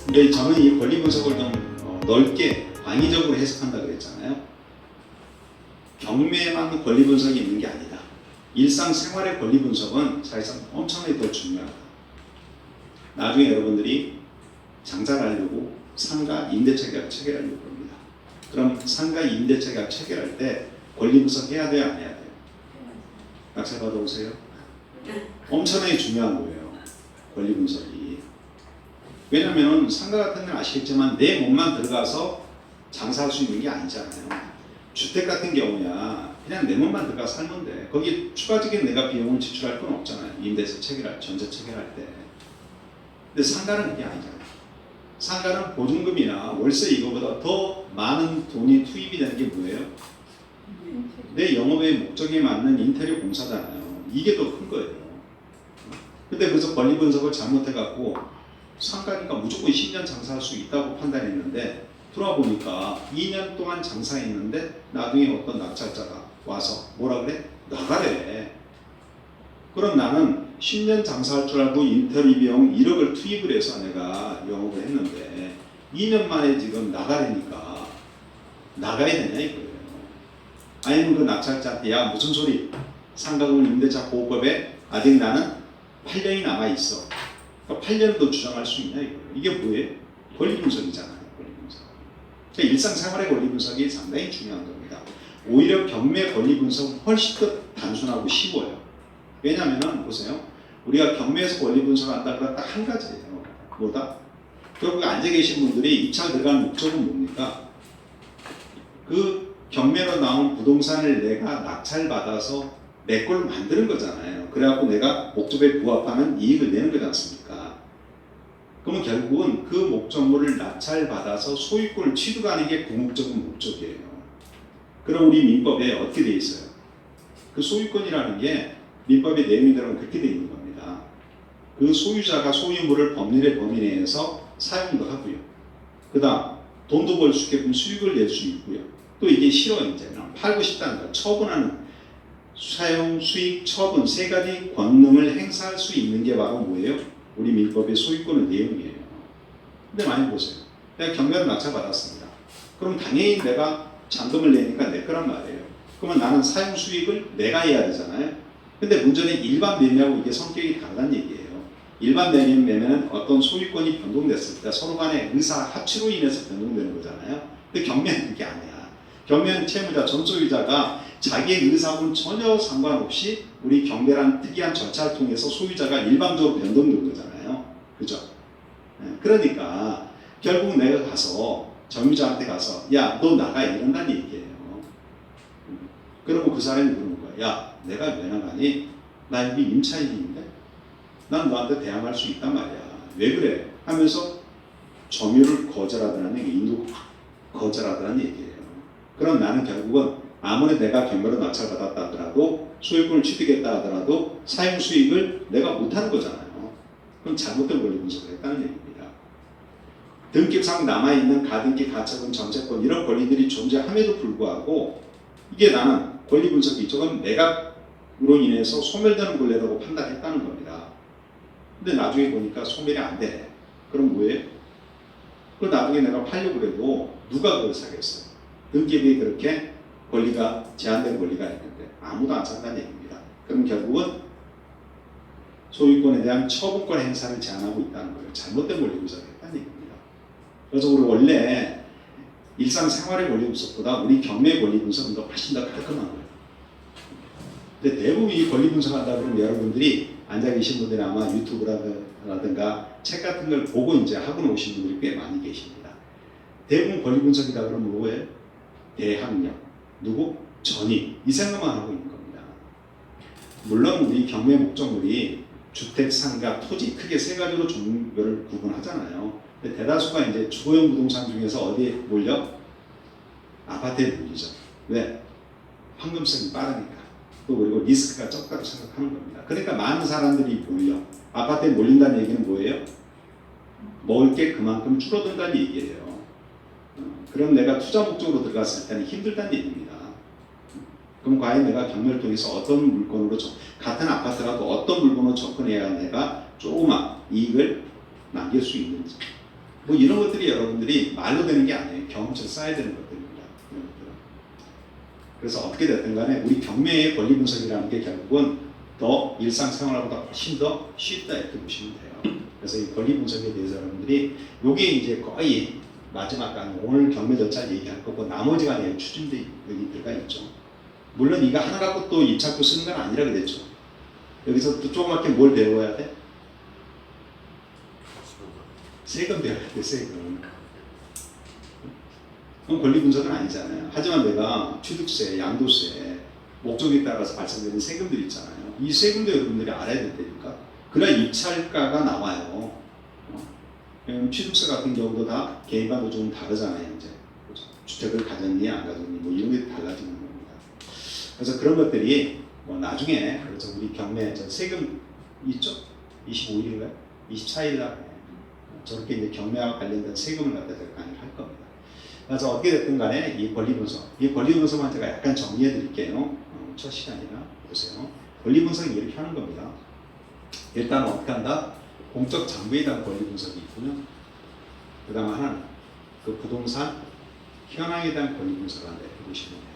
근데 저는 이 권리 분석을 좀 넓게 광의적으로 해석한다 그랬잖아요. 경매만 권리 분석이 있는 게 아니다. 일상생활의 권리 분석은 사실상 엄청나게 더 중요하다. 나중에 여러분들이 장사를 하려고 상가 임대차 계약 체결하려고 합니다. 그럼 상가 임대차 계약 체결할 때 권리 분석 해야 돼요, 안 해야 돼요? 낙찰 받아오세요. 엄청나게 중요한 거예요, 권리 분석이. 왜냐하면 상가 같은 데는 아시겠지만 내 몸만 들어가서 장사할 수 있는 게 아니잖아요. 주택 같은 경우야 그냥 내 몸만 들어가 살면 돼. 거기 추가적인 내가 비용을 지출할 건 없잖아요. 임대차 체결할, 전세 체결할 때. 근데 상가는 그게 아니잖아요. 상가는 보증금이나 월세 이거보다 더 많은 돈이 투입이 되는 게 뭐예요? 내 영업의 목적에 맞는 인테리어 공사잖아요. 이게 더 큰 거예요. 근데 그래서 권리 분석을 잘못해갖고 상가니까 무조건 10년 장사할 수 있다고 판단했는데 들어와 보니까 2년 동안 장사했는데 나중에 어떤 낙찰자가 와서 뭐라 그래? 나가래. 그럼 나는 10년 장사할 줄 알고 인테리어 비용 1억을 투입을 해서 내가 영업을 했는데 2년 만에 지금 나가려니까 나가야 되냐 이거예요. 아니면 그 낙찰자한테 야 무슨 소리? 상가금 임대차 보호법에 아직 나는 8년이 남아있어. 그러니까 8년을 더 주장할 수 있냐 이거예요. 이게 뭐예요? 권리 분석이잖아요. 권리 분석. 그러니까 일상생활의 권리 분석이 상당히 중요한 겁니다. 오히려 경매 권리 분석은 훨씬 더 단순하고 쉬워요. 왜냐하면 보세요. 우리가 경매에서 권리 분석한다 그러면 딱 한 가지예요. 뭐다? 결국 앉아 계신 분들이 입찰 들어가는 목적은 뭡니까? 그 경매로 나온 부동산을 내가 낙찰받아서 내 걸로 만드는 거잖아요. 그래갖고 내가 목적에 부합하는 이익을 내는 거지 않습니까? 그러면 결국은 그 목적물을 낙찰받아서 소유권을 취득하는 게 궁극적인 목적이에요. 그럼 우리 민법에 어떻게 돼 있어요? 그 소유권이라는 게 민법의 내용이 들어가면 그렇게 돼 있는 겁니다. 그 소유자가 소유물을 법률의 범위 내에서 사용도 하고요. 그 다음 돈도 벌 수 있게끔 수익을 낼 수 있고요. 또 이게 싫어 이제는 팔고 싶다는 거 처분하는 사용, 수익, 처분 세 가지 권능을 행사할 수 있는 게 바로 뭐예요? 우리 민법의 소유권의 내용이에요. 근데 많이 보세요. 내가 경매로 낙찰받았습니다. 그럼 당연히 내가 잔금을 내니까 내 거란 말이에요. 그러면 나는 사용 수익을 내가 해야 되잖아요. 근데 문제는 일반 매매하고 이게 성격이 다르다는 얘기예요. 일반 매매는 어떤 소유권이 변동됐을 때 서로 간의 의사 합치로 인해서 변동되는 거잖아요. 근데 경매는 그게 아니야. 경매는 채무자, 전 소유자가 자기의 의사하고는 전혀 상관없이 우리 경매란 특이한 절차를 통해서 소유자가 일방적으로 변동된 거잖아요. 그죠? 그러니까 결국 내가 가서 점유자한테 가서 야, 너 나가 이런다는 얘기예요. 그러면 그 사람이 물는 거야. 야, 내가 왜 나가니? 나 여기 임차인인데? 난 너한테 대항할 수 있단 말이야. 왜 그래? 하면서 점유를 거절하더라는 얘기, 인도 거절하더라는 얘기예요. 그럼 나는 결국은 아무리 내가 경매로 낙찰받았다 하더라도 소유권을 취득했다 하더라도 사용 수익을 내가 못하는 거잖아요. 그럼 잘못된 권리 분석을 했다는 얘기입니다. 등기상 남아있는 가등기, 가처분, 정채권 이런 권리들이 존재함에도 불구하고 이게 나는 권리 분석이 저건 매각으로 인해서 소멸되는 권리라고 판단했다는 겁니다. 근데 나중에 보니까 소멸이 안 되네. 그럼 뭐예요? 그 나중에 내가 팔려고 그래도 누가 그걸 사겠어요? 등기부에 그렇게 권리가 제한된 권리가 있는데 아무도 안 산다는 얘기입니다. 그럼 결국은 소유권에 대한 처분권 행사를 제한하고 있다는 거예요. 잘못된 권리 분석을 했다는 얘기입니다. 그래서 우리 원래 일상생활의 권리 분석보다 우리 경매 권리 분석은 더 훨씬 더 깔끔한 거예요. 근데 대부분 이 권리 분석한다 그러면 여러분들이 앉아 계신 분들이 아마 유튜브라든가 책 같은 걸 보고 이제 학원 오신 분들이 꽤 많이 계십니다. 대부분 권리 분석이다 그러면 뭐예요? 대항력, 누구? 전입 이 생각만 하고 있는 겁니다. 물론 우리 경매 목적물이 주택, 상가, 토지 크게 세 가지로 종류를 구분하잖아요. 근데 대다수가 이제 주거용 부동산 중에서 어디에 몰려? 아파트에 몰리죠. 왜? 황금성이 빠르니까. 또 그리고 리스크가 적다고 생각하는 겁니다. 그러니까 많은 사람들이 몰려. 아파트에 몰린다는 얘기는 뭐예요? 먹을 게 그만큼 줄어든다는 얘기예요. 그럼 내가 투자 목적으로 들어갔을 때는 힘들다는 얘기입니다. 그럼 과연 내가 경매를 통해서 어떤 물건으로 같은 아파트라도 어떤 물건으로 접근해야 내가 조그만 이익을 남길 수 있는지. 뭐 이런 것들이 여러분들이 말로 되는 게 아니에요. 경험치를 쌓아야 되는 것들입니다. 이런 것들은. 그래서 어떻게 됐든 간에 우리 경매의 권리 분석이라는 게 결국은 더 일상생활보다 훨씬 더 쉽다 이렇게 보시면 돼요. 그래서 이 권리 분석에 대해서 여러분들이 요게 이제 거의 마지막 간 오늘 경매 절차 얘기할 거고 나머지가 내일 추진돼 여기 들어가 있죠. 물론 이거 하나 갖고 또 입찰표 쓰는 건 아니라 그랬죠. 여기서 또 조그맣게 뭘 배워야 돼? 세금 배워야 돼, 세금. 그건 권리 분석은 아니잖아요. 하지만 내가 취득세, 양도세, 목적에 따라서 발생되는 세금들 있잖아요. 이 세금도 여러분들이 알아야 된다니까. 그래야 입찰가가 나와요. 왜냐면 취득세 같은 경우도 다 개인과도 좀 다르잖아요. 이제 주택을 가졌니 안 가졌니 뭐 이런 게 달라지는 겁니다. 그래서 그런 것들이 뭐 나중에 그래서 우리 경매 세금 있죠? 25일인가요? 24일날 저렇게 이제 경매와 관련된 세금을 갖다 강의를 할 겁니다. 그래서 어떻게 됐든 간에 이 권리 분석, 이 권리 분석만 제가 약간 정리해 드릴게요. 첫 시간이라 보세요. 권리 분석이 이렇게 하는 겁니다. 일단 어떻게 한다? 공적 장부에 대한 권리 분석이 있고요. 그 다음 하나는 그 부동산 현황에 대한 권리 분석을 한다 이렇게 보시면 돼요.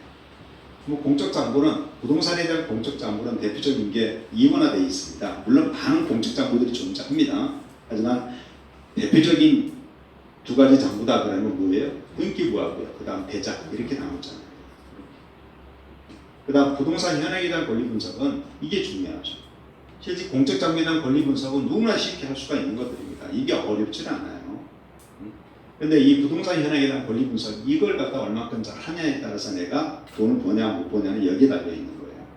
뭐 공적 장부는 부동산에 대한 공적 장부는 대표적인 게 이원화되어 있습니다. 물론 많은 공적 장부들이 존재합니다. 하지만 대표적인 두 가지 장부다 그러면 뭐예요? 등기부하고요. 그 다음 대장 이렇게 나오잖아요. 그 다음 부동산 현황에 대한 권리 분석은 이게 중요하죠. 실제 공적 장부에 대한 권리 분석은 누구나 쉽게 할 수가 있는 것들입니다. 이게 어렵지 않아요. 근데 이 부동산 현황에 대한 권리 분석 이걸 갖다 얼마큼 잘 하냐에 따라서 내가 돈을 버냐 못 버냐는 여기에 달려 있는 거예요.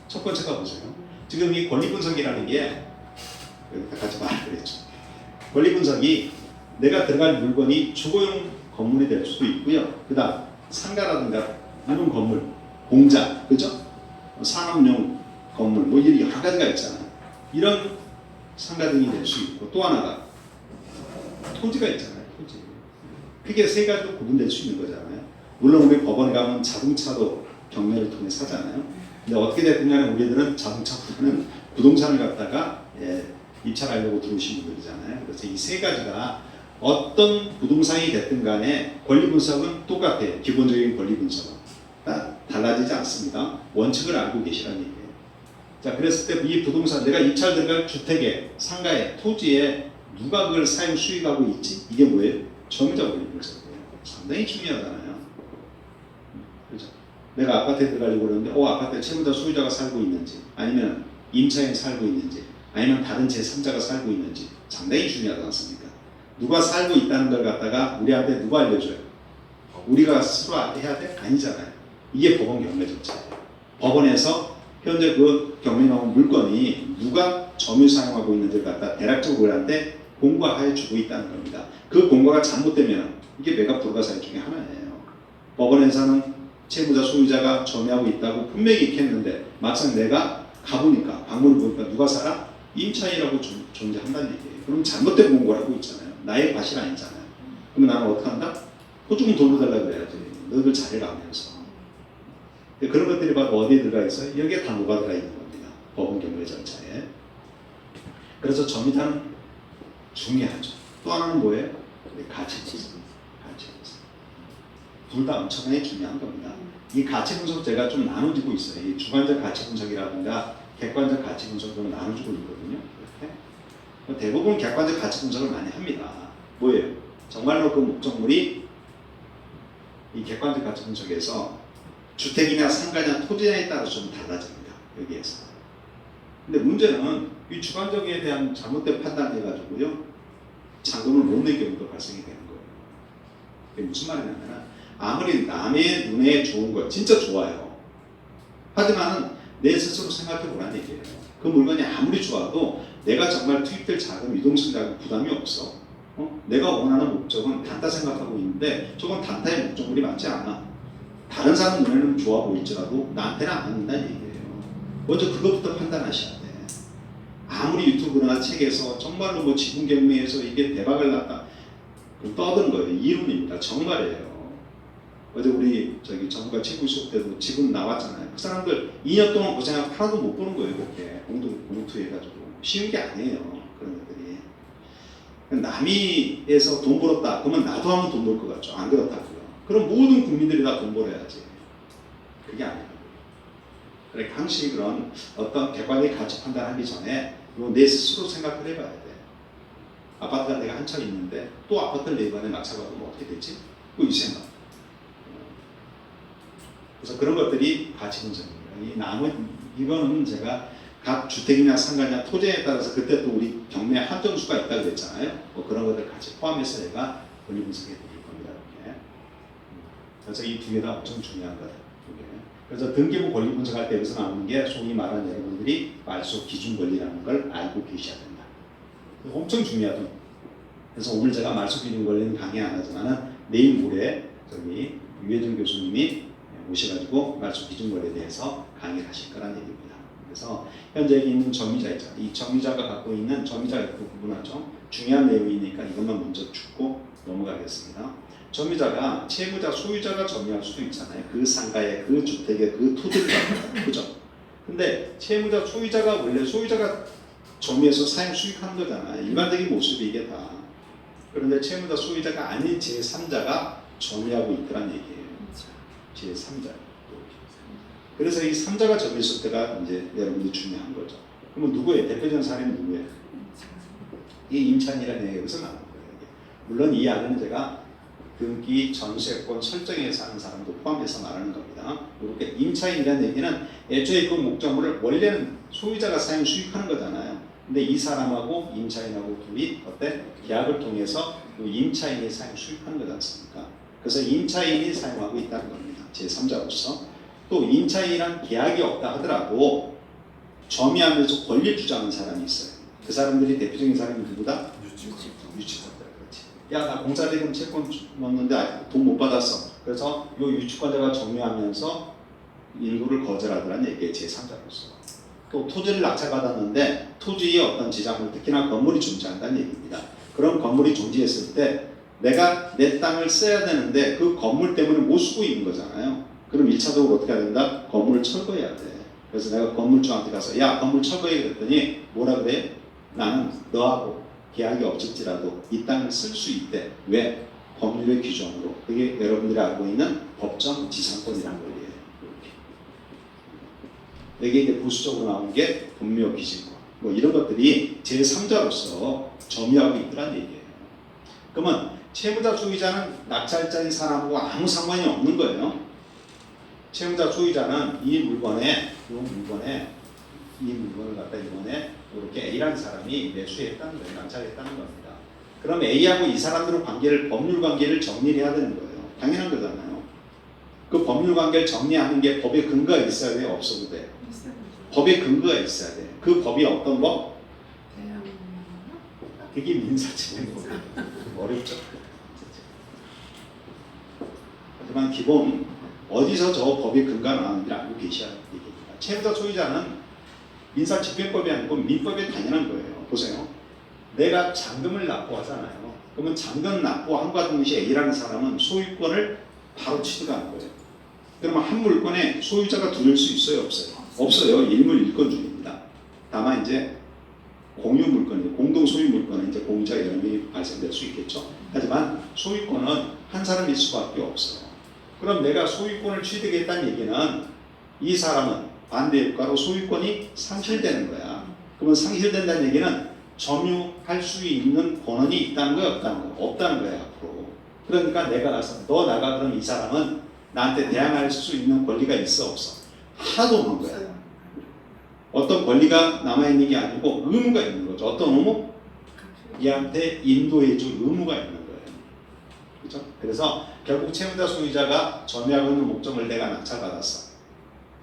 첫 번째가 보세요. 지금 이 권리 분석이라는 게 여기다 같이 말했죠. 권리 분석이 내가 들어갈 물건이 주거용 건물이 될 수도 있고요. 그 다음 상가라든가 이런 건물, 공장, 그죠? 산업용 건물, 뭐 이런 여러 가지가 있잖아요. 이런 상가 등이 될 수 있고 또 하나가 토지가 있잖아요. 토지. 크게 세 가지로 구분될 수 있는 거잖아요. 물론 우리 법원에 가면 자동차도 경매를 통해 사잖아요. 근데 어떻게 됐든 간에 우리들은 자동차보다는 부동산을 갖다가 입찰하려고 들어오신 분들이잖아요. 그래서 이 세 가지가 어떤 부동산이 됐든 간에 권리 분석은 똑같아요. 기본적인 권리 분석은 달라지지 않습니다. 원칙을 알고 계시라는 얘기예요. 자, 그랬을 때 이 부동산 내가 입찰 들어갈 주택에 상가에 토지에 누가 그걸 사용 수익하고 있지? 이게 뭐예요? 점유자 권리 분석이에요. 상당히 중요하잖아요. 그렇죠? 내가 아파트에 들어가려고 그러는데 아파트에 채무자 소유자가 살고 있는지 아니면 임차인이 살고 있는지 아니면 다른 제3자가 살고 있는지 상당히 중요하지 않습니까? 누가 살고 있다는 걸 갖다가 우리한테 누가 알려줘요? 우리가 스스로 해야 돼? 아니잖아요. 이게 법원 경매 절차예요. 법원에서 현재 그 경매 나온 물건이 누가 점유 사용하고 있는지를 갖다 대략적으로 우리한테 공고하여 주고 있다는 겁니다. 그 공고가 잘못되면 이게 매각 불가사의 중에 하나예요. 법원에서는 채무자 소유자가 점유하고 있다고 분명히 있겠는데 막상 내가 가보니까 방문을 보니까 누가 살아? 임차인이라고 존재한다는 얘기예요. 그럼 잘못된 공고를 하고 있잖아요. 나의 과실 아니잖아요. 그러면 나는 어떻게 한다? 호주금 돈을 달라고 그래야지. 너희들 잘해라 하면서. 그런 것들이 바로 어디에 들어가 있어요? 여기에 다 녹아 들어가 있는 겁니다. 법원 경매 절차에. 그래서 점유자는 중요하죠. 또 하나는 뭐예요? 가치 분석. 가치 분석. 둘 다 엄청나게 중요한 겁니다. 이 가치 분석 제가 좀 나눠지고 있어요. 이 주관적 가치 분석이라든가 객관적 가치 분석으로 나눠지고 있거든요. 이렇게. 대부분 객관적 가치 분석을 많이 합니다. 뭐예요? 정말로 그 목적물이 이 객관적 가치 분석에서 주택이나 상가냐 토지냐에 따라서 좀 달라집니다. 여기에서. 근데 문제는 이 주관적에 대한 잘못된 판단을 해가지고요. 잔금을 못 낼 경우도 발생이 되는 거예요. 그게 무슨 말이냐면 아무리 남의 눈에 좋은 거 진짜 좋아요. 하지만 내 스스로 생각해 보라는 얘기예요. 그 물건이 아무리 좋아도 내가 정말 투입될 자금, 유동성 자금 부담이 없어. 내가 원하는 목적은 단타 생각하고 있는데 저건 단타의 목적물이 맞지 않아. 다른 사람 눈에는 좋아 보일지라도 나한테는 안 맞는다는 얘기예요. 먼저 그것부터 판단하셔야 돼. 아무리 유튜브나 책에서 정말로 뭐 지분 경매에서 이게 대박을 났다 떠든 거예요. 이론입니다. 정말이에요. 어제 우리 전문가 최고 수업 때도 지분 나왔잖아요. 그 사람들 2년 동안 고생하고 하나도 못 보는 거예요. 그렇게 공투해가지고 쉬운 게 아니에요. 그런 것들이. 남이에서 돈 벌었다. 그러면 나도 하면 돈 벌 것 같죠. 안 그렇다고요. 그럼 모든 국민들이 다 돈 벌어야지. 그게 아니에요. 그러니까 항상 그런 어떤 객관의 가치 판단하기 전에 내 스스로 생각을 해봐야 돼. 아파트가 내가 한참 있는데 또 아파트를 내번에 낙찰받으면 어떻게 되지? 이 생각. 그래서 그런 것들이 가치 분석입니다. 이거는 제가 각 주택이나 상가냐 토지에 따라서 그때 또 우리 경매 한정수가 있다고 그랬잖아요. 그런 것들 같이 포함해서 제가 권리 분석해 드릴 겁니다. 이렇게. 그래서 이 두 개 다 엄청 중요한 거예요. 그래서 등기부 권리 분석할 때 여기서 나오는 게 소위 말하는 여러분들이 말소 기준 권리라는 걸 알고 계셔야 된다. 엄청 중요하죠. 그래서 오늘 제가 말소 기준 권리는 강의 안 하지만은 내일 모레 저기 유혜정 교수님이 오셔가지고 말소 기준 권리에 대해서 강의를 하실 거란 얘기입니다. 그래서 현재 여기 있는 점유자 있잖아요. 이 점유자가 갖고 있는 점유자가 있고 구분하죠. 중요한 내용이니까 이것만 먼저 짚고 넘어가겠습니다. 점유자가 채무자, 소유자가 점유할 수도 있잖아요. 그 상가에, 그 주택에, 그 토지를 갖다가. 그죠? 근데 채무자, 소유자가 원래 소유자가 점유해서 사용 수익하는 거잖아요. 일반적인 모습이 이게 다. 그런데 채무자, 소유자가 아닌 제3자가 점유하고 있더란 얘기예요. 제3자. 그래서 이 3자가 점유했을 때가 이제 여러분들이 중요한 거죠. 그러면 누구예요? 대표적인 사람이 누구예요? 이 임차인이라는 얘기가 여기서 나오는 거예요. 물론 이 안에는 제가 등기, 전세권 설정해서 하는 사람도 포함해서 말하는 겁니다. 이렇게 임차인이라는 얘기는 애초에 그 목적물을 원래는 소유자가 사용 수익하는 거잖아요. 근데 이 사람하고 임차인하고 둘이 어때? 계약을 통해서 임차인이 사용 수익하는 거지 않습니까? 그래서 임차인이 사용하고 있다는 겁니다. 제3자로서. 또 임차인이란 계약이 없다 하더라도 점유하면서 권리를 주장하는 사람이 있어요. 그 사람들이 대표적인 사람이 누구다? 유치권자. 그렇지. 야, 나 공사대금 채권 넣었는데 돈 못 받았어. 그래서 이 유치권자가 점유하면서 일부를 거절하더란 얘기에 제3자로서. 또 토지를 낙찰받았는데 토지의 어떤 지장물, 특히나 건물이 존재한다는 얘기입니다. 그런 건물이 존재했을 때 내가 내 땅을 써야 되는데 그 건물 때문에 못 쓰고 있는 거잖아요. 그럼 1차적으로 어떻게 해야 된다? 건물을 철거해야 돼. 그래서 내가 건물주한테 가서 야, 건물 철거해 그랬더니 뭐라 그래? 나는 너하고 계약이 없을지라도 이 땅을 쓸 수 있대. 왜? 법률의 규정으로. 그게 여러분들이 알고 있는 법정 지상권이라는 거예요. 이게 이제 부수적으로 나온 게 분묘 기지권. 뭐 이런 것들이 제3자로서 점유하고 있더란 얘기예요. 그러면 채무자 소유자는 낙찰자인 사람하고 아무 상관이 없는 거예요. 채무자 소유자는 이 물건을 갖다 이번에 이렇게 A라는 사람이 매수했다는 거예요. 낙찰했다는 겁니다. 그럼 A하고 이 사람들의 관계를, 법률 관계를 정리를 해야 되는 거예요. 당연한 거잖아요. 그 법률 관계를 정리하는 게 법의 근거가 있어야 돼요? 없어도 돼요? 법의 근거가 있어야 돼요. 그 법이 어떤 법? 그게 민사집행법이에요. 어렵죠? 하지만 기본 어디서 저 법의 근거가 나오는지 알고 계셔야 됩니다. 채무자 소유자는 민사집행법이 아니고 민법에 당연한 거예요. 보세요. 내가 잔금을 납부하잖아요. 그러면 잔금 납부함과 동시에 A라는 사람은 소유권을 바로 취득하는 거예요. 그러면 한 물건에 소유자가 둘일 수 있어요? 없어요? 없어요. 일물 일권주의입니다. 다만 이제 공유 물건이에요. 공동 소유 물건은 이제 공유자 여러 명이 발생될 수 있겠죠. 하지만 소유권은 한 사람일 수밖에 없어요. 그럼 내가 소유권을 취득했다는 얘기는 이 사람은 반대 효과로 소유권이 상실되는 거야. 그러면 상실된다는 얘기는 점유할 수 있는 권한이 있다는 거야, 없다는 거야? 없다는 거야, 앞으로. 그러니까 내가 가서 너 나가 그럼 이 사람은 나한테 대항할 수 있는 권리가 있어, 없어? 하나도 없는 거야. 어떤 권리가 남아있는 게 아니고 의무가 있는 거죠. 어떤 의무? 얘한테 인도해줄 의무가 있는 거예요. 그렇죠? 그래서 결국 채무자 소유자가 점유하고 있는 목적을 내가 낙찰받았어.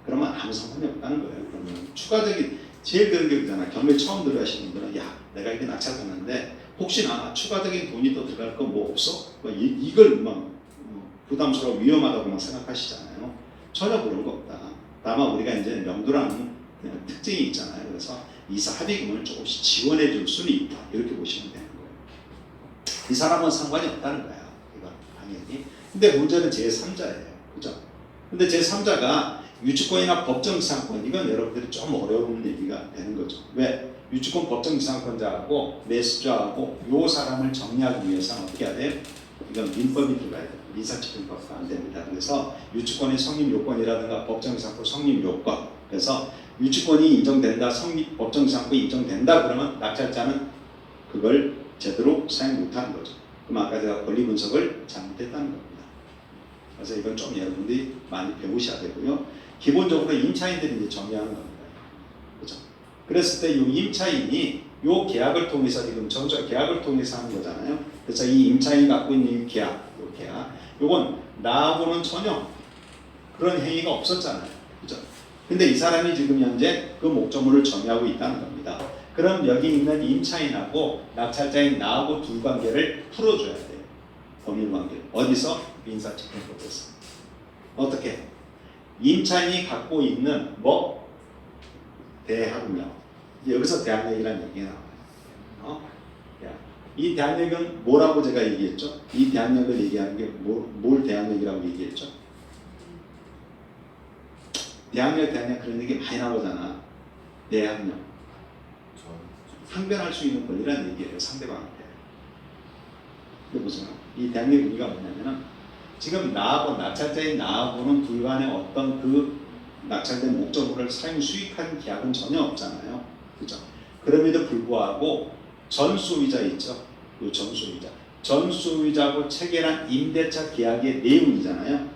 그러면 아무 상관이 없다는 거예요. 그러면 추가적인 제일 그런 게 있잖아. 경매 처음 들어가시는 분들은 야, 내가 이렇게 낙찰받았는데 혹시나 추가적인 돈이 더 들어갈 거 뭐 없어? 이걸 막 부담스러워 위험하다고만 생각하시잖아요. 전혀 그런 거 없다. 다만 우리가 이제 명도라는 특징이 있잖아요. 그래서 이사 합의금을 조금씩 지원해 줄 수는 있다. 이렇게 보시면 되는 거예요. 이 사람은 상관이 없다는 거야. 이건 당연히. 근데 문제는 제3자예요. 그죠? 근데 제3자가 유치권이나 법정지상권, 이건 여러분들이 좀 어려운 얘기가 되는 거죠. 왜? 유치권 법정지상권자하고 매수자하고 요 사람을 정리하기 위해서는 어떻게 해야 돼요? 이건 민법이 들어가야 돼요. 민사집행법도 안 됩니다. 그래서 유치권의 성립 요건이라든가 법정지상권 성립 요건. 그래서 유치권이 인정된다, 법정지상권이 인정된다 그러면 낙찰자는 그걸 제대로 사용 못하는 거죠. 그럼 아까 제가 권리 분석을 잘못했다는 겁니다. 그래서 이건 좀 여러분들이 많이 배우셔야 되고요. 기본적으로 임차인들이 이제 정리하는 겁니다. 그죠? 그랬을 때 이 임차인이 요 계약을 통해서 지금 전적 계약을 통해서 하는 거잖아요. 그래서 이 임차인이 갖고 있는 이 계약, 요 계약, 요건 나하고는 전혀 그런 행위가 없었잖아요. 그죠? 근데 이 사람이 지금 현재 그 목적물을 정의하고 있다는 겁니다. 그럼 여기 있는 임차인하고 낙찰자인 나하고 둘 관계를 풀어줘야 돼요. 법률 관계. 어디서? 민사집행법에서. 어떻게? 임차인이 갖고 있는 뭐? 대항력. 여기서 대항력이라는 얘기가 나와요. 이 대항력은 뭐라고 제가 얘기했죠? 이 대항력을 얘기하는 게 뭘 대항력이라고 얘기했죠? 대항력 그런 얘기 많이 나오잖아. 대항력. 항변할 수 있는 권리라는 얘기예요. 상대방한테. 근데 보세요. 이 대항력 의미가 뭐냐면은 지금 나하고 낙찰자인 나하고는 불간의 어떤 그 낙찰된 목적물을 사용 수익하는 계약은 전혀 없잖아요. 그죠? 그럼에도 불구하고 전소유자 있죠. 그 전소유자. 전소유자하고 체결한 임대차 계약의 내용이잖아요.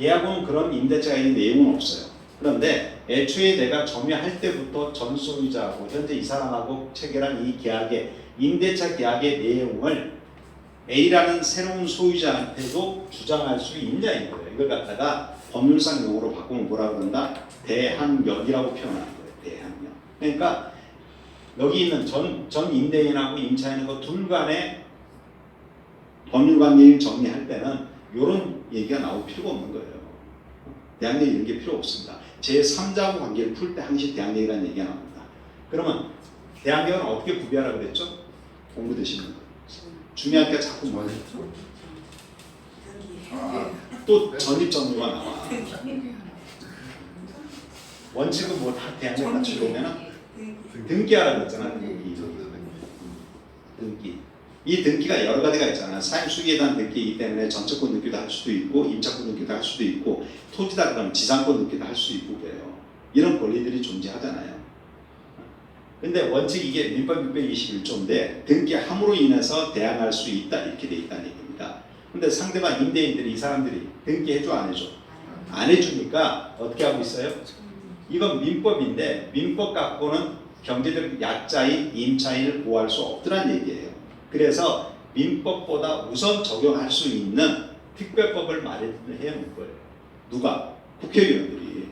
얘하고는 그런 임대차의 내용은 없어요. 그런데 애초에 내가 점유할 때부터 전소유자하고 현재 이 사람하고 체결한 이 계약의 임대차 계약의 내용을 A라는 새로운 소유자한테도 주장할 수 있냐는 거예요. 이걸 갖다가 법률상 용어로 바꾸면 뭐라 그런다? 대항력이라고 표현하는 거예요. 대항력. 그러니까 여기 있는 전 임대인하고 임차인하고 둘 간의 법률 관계를 정리할 때는 이런 얘기가 나올 필요가 없는 거예요. 대항력 이런 게 필요 없습니다. 제3자하고 관계를 풀 때 항시 대항력이라는 얘기가 나옵니다. 그러면 대항력은 어떻게 구별하라고 그랬죠? 공부되시는 거. 중요한 게 자꾸 뭐예요? 또 전입전유가 나와. 원칙은 뭐 다 대항력 갖추려면은 등기하라고 했잖아. 등기. 이 등기가 여러 가지가 있잖아. 사용 수익에 대한 등기이기 때문에 전체권 등기도 할 수도 있고 임차권 등기도 할 수도 있고 토지다 그러면 지상권 등기도 할 수 있고 그래요. 이런 권리들이 존재하잖아요. 근데 원칙 이게 민법 621조인데 등기함으로 인해서 대항할 수 있다 이렇게 돼 있다는 얘기입니다. 근데 상대방 임대인들이 이 사람들이 등기해줘 안 해줘? 안 해주니까 어떻게 하고 있어요? 이건 민법인데 민법 갖고는 경제적 약자인 임차인을 보호할 수 없더란 얘기예요. 그래서 민법보다 우선 적용할 수 있는 특별법을 마련해야 하는 거예요. 누가? 국회의원들이.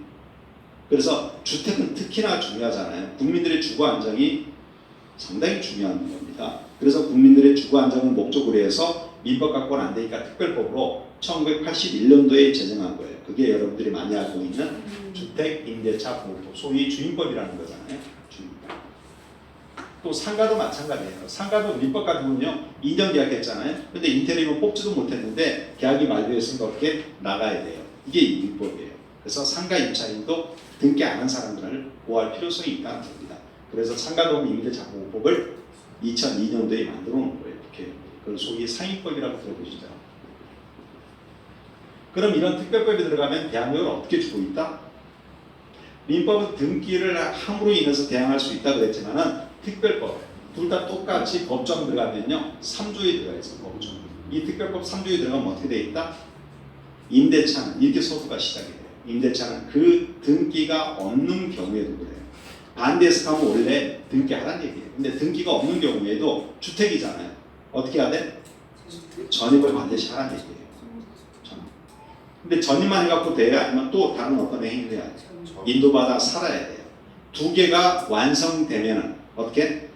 그래서 주택은 특히나 중요하잖아요. 국민들의 주거 안정이 상당히 중요한 겁니다. 그래서 국민들의 주거 안정을 목적으로 해서 민법 갖고는 안 되니까 특별법으로 1981년도에 제정한 거예요. 그게 여러분들이 많이 알고 있는 주택임대차보호법, 소위 주임법이라는 거잖아요. 주임법. 또 상가도 마찬가지예요. 상가도 민법 가지고는요 2년 계약했잖아요. 근데 인테리어 뽑지도 못했는데 계약이 만료했으니까 어떻게 나가야 돼요. 이게 민법이에요. 그래서 상가 임차인도 등기 안 한 사람들을 보호할 필요성이 있다는 겁니다. 그래서 상가도움 임대차보호법을 2002년도에 만들어 놓은 거예요. 그걸 소위 상임법이라고 들어보시죠. 그럼 이런 특별법이 들어가면 대항력을 어떻게 주고 있다? 민법은 등기를 함으로 인해서 대항할 수 있다 그랬지만은 특별법 둘 다 똑같이 법정 들어가면요 3조에 들어가 있어요. 법정. 이 특별법 3조에 들어가면 어떻게 돼 있다? 임대차는 이렇게 서두가 시작이 돼요. 임대차는 그 등기가 없는 경우에도 그래요. 반대해서 하면 원래 등기하라는 얘기예요. 근데 등기가 없는 경우에도 주택이잖아요. 어떻게 해야 돼? 전입을 반드시 하라는 얘기예요. 근데 전입만 해갖고 돼야 아니면 또 다른 어떤 행위를 해야 돼요. 인도받아 살아야 돼요. 두 개가 완성되면 어떻게?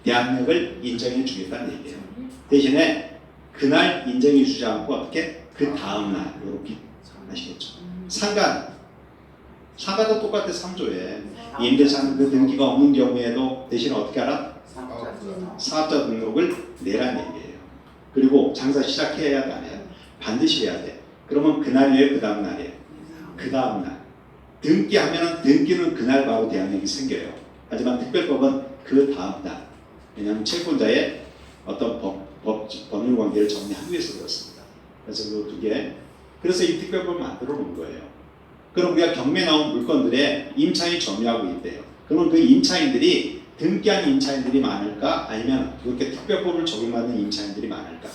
대항력을 인정해 주겠다는 얘기예요. 대신에 그날 인정해 주지 않고 어떻게? 그 다음날 이렇게 아시겠죠? 상가도 똑같아 3조에 임대차는 그 등기가 없는 경우에도 대신 어떻게 하라? 사업자 등록을 내라는 얘기예요. 그리고 장사 시작해야 돼 안 해요? 반드시 해야 돼. 그러면 그날이에요? 그 다음날이에요? 그 다음날. 등기하면은 등기는 그날 바로 대항력이 생겨요. 하지만 특별법은 그 다음 날. 왜냐하면 채권자의 어떤 법률 관계를 정리하기 위해서 그렇습니다. 그래서 이 두 개. 그래서 이 특별법을 만들어 놓은 거예요. 그럼 우리가 경매에 나온 물건들에 임차인이 점유하고 있대요. 그러면 그 임차인들이 등기한 임차인들이 많을까? 아니면 이렇게 특별법을 적용받는 임차인들이 많을까?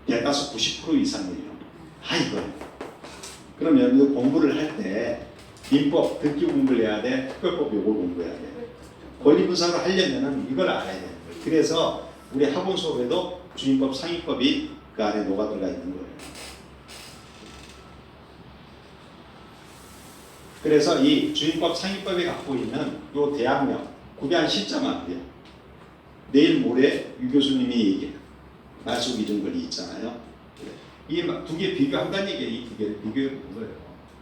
대다수 90% 이상이에요. 이거예요. 그럼 여러분들 공부를 할 때 민법, 등기 공부를 해야 돼? 특별법 요걸 공부해야 돼? 권리 분석을 하려면 이걸 알아야 되는 거예요. 그래서 우리 학원 수업에도 주임법, 상위법이 그 안에 녹아 들어가 있는 거예요. 그래서 이 주임법, 상위법이 갖고 있는 요 대항력, 구비한 시점하고요. 내일 모레 유 교수님이 얘기해. 말소 기준 권리 있잖아요. 이 두 개 비교한다는 얘기예요. 이 두 개를 비교해 본 거예요.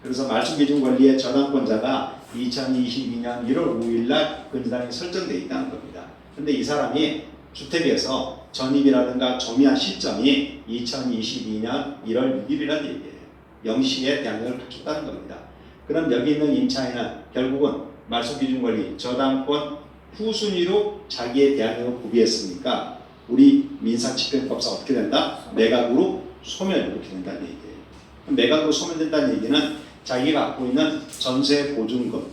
그래서 말소 기준 권리의 저당권자가 2022년 1월 5일 날 건재당에 설정되어 있다는 겁니다. 근데 이 사람이 주택에서 전입이라든가 점유한 시점이 2022년 1월 6일이라는 얘기예요. 0시에 대항력을 갖췄다는 겁니다. 그럼 여기 있는 임차인은 결국은 말소 기준 권리 저당권 후순위로 자기의 대항력을 구비했으니까 우리 민사집행법상 어떻게 된다? 매각으로 소멸 이렇게 된다는 얘기예요. 매각으로 소멸된다는 얘기는 자기가 갖고 있는 전세 보증금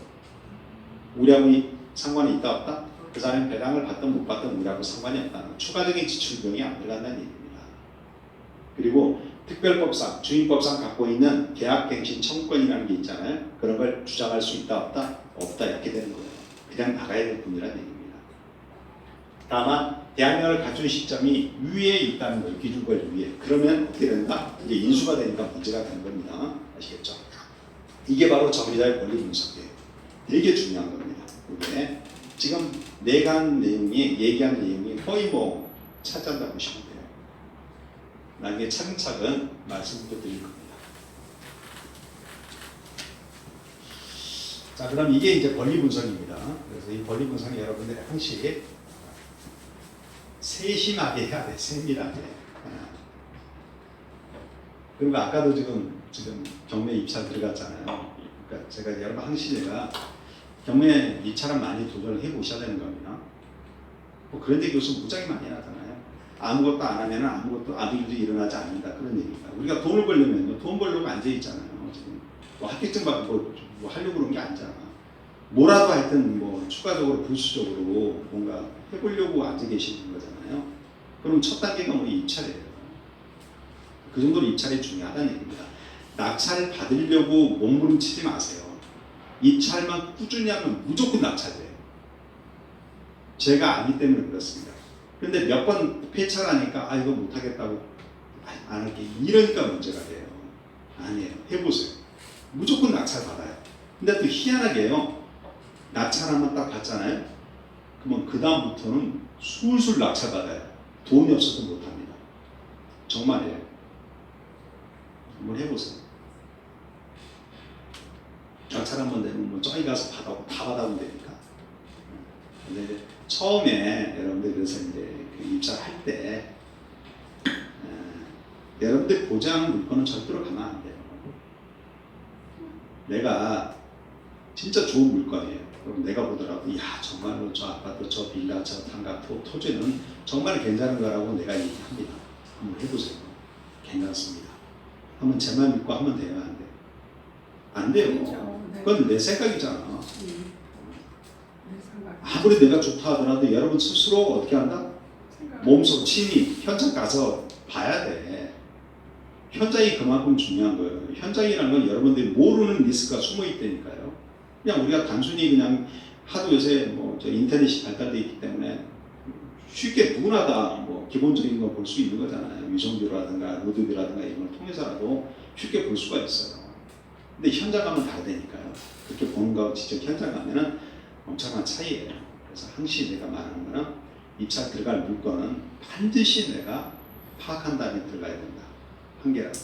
우리하고 상관이 있다 없다? 그 사람이 배당을 받든 못 받든 우리하고 상관이 없다는 추가적인 지출 비용이 안 들어간다는 얘기입니다. 그리고 특별법상, 주임법상 갖고 있는 계약갱신 청구권이라는 게 있잖아요. 그런 걸 주장할 수 있다 없다? 없다 이렇게 되는 거예요. 그냥 나가야 될 뿐이라는 얘기입니다. 다만 대항력을 갖춘 시점이 위에 있다는 거예요. 기준권 위에. 그러면 어떻게 된다? 이제 인수가 되니까 문제가 되는 겁니다. 아시겠죠? 이게 바로 점유자의 권리 분석이에요. 되게 중요한 겁니다. 이게 지금 내가 한 내용이 얘기한 내용이 거의 뭐 차지한다고 보시면 돼요. 나중에 차근차근 말씀도 드릴 겁니다. 자, 그럼 이게 이제 권리 분석입니다. 그래서 이 권리 분석이 여러분들이 항시 세심하게 해야 돼, 세밀하게. 그리고 아까도 지금 경매 입찰 들어갔잖아요. 그러니까 제가 여러분 항시 제가 경매 입찰은 많이 도전을 해보셔야 되는 겁니다. 뭐 그런데 교수 무지하게 많이 하잖아요. 아무것도 안 하면 아무것도 아무 일도 일어나지 않는다 그런 얘기입니다. 우리가 돈을 벌려면 돈 벌려고 앉아 있잖아요. 지금 뭐 합격증 받고 뭐 하려고 그런 게 아니잖아. 뭐라도 하여튼 뭐 추가적으로 부수적으로 뭔가 해보려고 앉아 계시는 거잖아요. 그럼 첫 단계가 뭐 입찰이에요. 그 정도로 입찰이 중요하다는 얘기입니다. 낙찰을 받으려고 몸부림치지 마세요. 입찰만 꾸준히 하면 무조건 낙찰돼요. 제가 아기 때문에 그렇습니다. 근데 몇 번 폐찰하니까 이거 못하겠다고 안 할게 이러니까 문제가 돼요. 아니에요. 해보세요. 무조건 낙찰 받아요. 근데 또 희한하게요. 낙찰하면 딱 받잖아요. 그러면 그 다음부터는 술술 낙찰 받아요. 돈이 없어도 못합니다. 정말이에요. 한번 해보세요. 낙찰 한번 되면 뭐 저기 가서 다 받아오면 되니까. 근데 처음에 여러분들 그래서 이제 그 입찰할 때 여러분들 보장 물건은 절대로 가면 안 돼요. 내가 진짜 좋은 물건이에요. 그럼 내가 보더라도 정말로 저 아파트, 저 빌라, 저 상가, 토지는 정말 괜찮은 거라고 내가 얘기합니다. 한번 해보세요. 괜찮습니다. 한번 제 말 믿고 하면 돼요, 안 돼요? 안 돼요. 그건 내 생각이잖아. 아무리 내가 좋다 하더라도 여러분 스스로 어떻게 한다? 몸소 친히 현장 가서 봐야 돼. 현장이 그만큼 중요한 거예요. 현장이라는 건 여러분들이 모르는 리스크가 숨어 있다니까요. 그냥 우리가 단순히 그냥 하도 요새 뭐 저 인터넷이 발달되어 있기 때문에 쉽게 누구나 다 뭐 기본적인 거 볼 수 있는 거잖아요. 위성비라든가 로드비라든가 이런 걸 통해서라도 쉽게 볼 수가 있어요. 근데 현장 가면 다르다니까요. 그렇게 보는 거하고 직접 현장 가면은 엄청난 차이예요. 그래서 항시 내가 말하는 거는 입찰 들어갈 물건은 반드시 내가 파악한 다음에 들어가야 된다. 한 개라도.